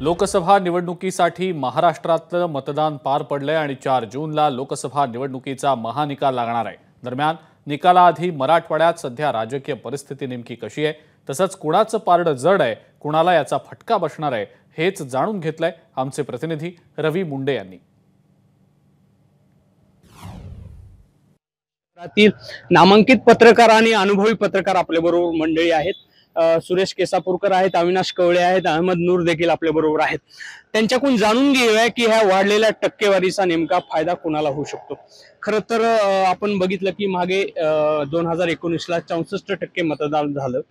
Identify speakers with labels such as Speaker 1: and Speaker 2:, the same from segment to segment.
Speaker 1: लोकसभा निवडणुकीसाठी महाराष्ट्रातलं मतदान पार पडलंय आणि 4 जूनला लोकसभा निवडणुकीचा महानिकाल लागणार आहे। दरम्यान निकालाआधी मराठवाड्यात सध्या राजकीय परिस्थिती नेमकी कशी आहे, तसंच कुणाचं पारडं जड आहे, कुणाला याचा फटका बसणार आहे, हेच जाणून घेतलंय आमचे प्रतिनिधी रवी मुंडे यांनी।
Speaker 2: नामांकित पत्रकार आणि अनुभवी पत्रकार आपल्या बरोबर मंडळी आहेत। सुरेश केसापूरकर आहेत, अविनाश कवळे आहेत, अहमद नूर देखील आपल्या बरोबर आहेत। त्यांच्याकडून जाणून घेऊया की ह्या वाढलेल्या टक्केवारीचा नेमका फायदा कुणाला होऊ शकतो। खरं तर आपण बघितलं की मागे 2019ला 64% मतदान झालं।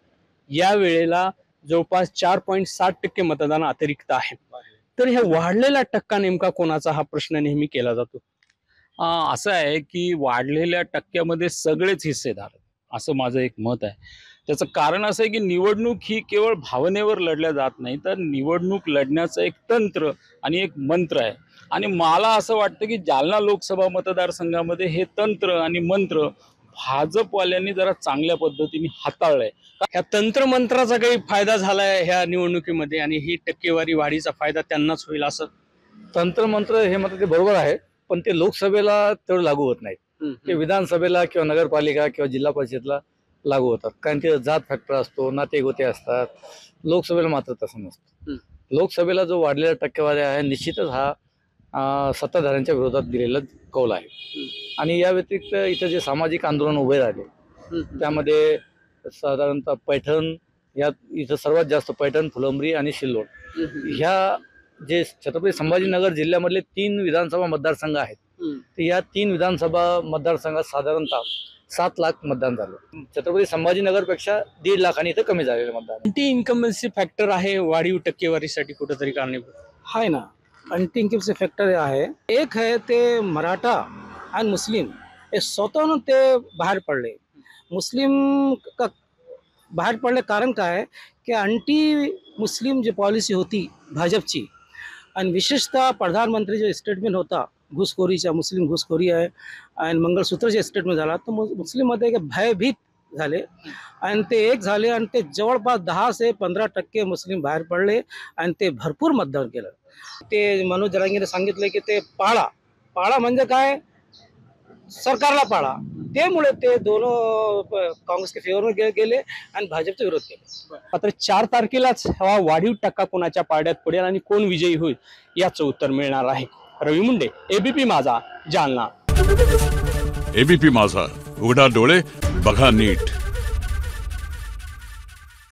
Speaker 2: या वेळेला जवळपास 4.7% मतदान अतिरिक्त आहे। तर हे वाढलेला टक्का नेमका कोणाचा, हा प्रश्न नेहमी केला जातो।
Speaker 3: असं आहे की वाढलेल्या टक्क्यामध्ये सगळेच हिस्सेदार असं माझं एक मत आहे। त्याचं कारण असं आहे की निवडणूक ही केवळ भावनेवर लढल्या जात नाही, तर निवडणूक लढण्याचं एक तंत्र आणि एक मंत्र आहे। आणि मला असं वाटतं की जालना लोकसभा मतदारसंघामध्ये हे तंत्र आणि मंत्र भाजपवाल्यांनी जरा चांगल्या पद्धतीने हाताळलंय।
Speaker 2: ह्या तंत्रमंत्राचा काही फायदा झालाय ह्या निवडणुकीमध्ये आणि ही टक्केवारी वाढीचा फायदा त्यांनाच होईल असं?
Speaker 4: तंत्रमंत्र हे मात्र ते बरोबर आहे, पण ते लोकसभेला तेवढं लागू होत नाही। ते विधानसभेला किंवा नगरपालिका किंवा जिल्हा परिषदला लागू होतात, कारण ते जात फॅक्टर असतो, नातेगोते असतात। लोकसभेला मात्र तसं नसतं। लोकसभेला जो वाढलेला टक्केवारी आहे, निश्चितच हा सत्ताधाऱ्यांच्या विरोधात दिलेला कौल आहे। आणि या व्यतिरिक्त इथं जे सामाजिक आंदोलन उभे राहिले त्यामध्ये साधारणतः पैठण, या इथं सर्वात जास्त पैठण, फुलंब्री आणि सिल्लोड ह्या जे छत्रपती संभाजीनगर जिल्ह्यामधले 3 विधानसभा मतदारसंघ आहेत, तर या 3 विधानसभा मतदारसंघात साधारणतः 7 लाख मतदान झालं। छत्रपती संभाजीनगरपेक्षा 1.5 लाखांनी इथं कमी झालेलं मतदान।
Speaker 2: अँटी इन्कम्बन्सी फॅक्टर आहे वाढीव टक्केवारीसाठी कुठेतरी कारणीभूत
Speaker 5: आहे ना। अँटी इन्कम्बन्सी फॅक्टर आहे, एक आहे ते मराठा आणि मुस्लिम हे स्वतःहून ते बाहेर पडले। मुस्लिम का बाहेर पडले कारण काय की अँटी मुस्लिम जी पॉलिसी होती भाजपची, आणि विशेषतः प्रधानमंत्री जो स्टेटमेंट होता घुसखोरीचा, मुस्लिम घुसखोरी आहे आणि मंगळसूत्रचे स्टेटमेंट झाला, तर मुस्लिममध्ये भयभीत झाले आणि ते एक झाले आणि ते जवळपास 10 से 15% मुस्लिम बाहेर पडले आणि ते भरपूर मतदान केलं। ते मनोज जरांगेने सांगितले की ते पाळा म्हणजे काय, सरकारला पाळा। त्यामुळे ते दोनों काँग्रेसच्या फेवरमध्ये गेले आणि भाजपचा विरोध केला।
Speaker 2: मात्र 4 तारखेलाच हा वाढीव टक्का कोणाच्या पारड्यात पडेल आणि कोण विजयी होईल याचं उत्तर मिळणार आहे। रवी मुंडे, एबीपी माझा, जालना।
Speaker 6: एबीपी माझा, उघडा डोळे बघा नीट।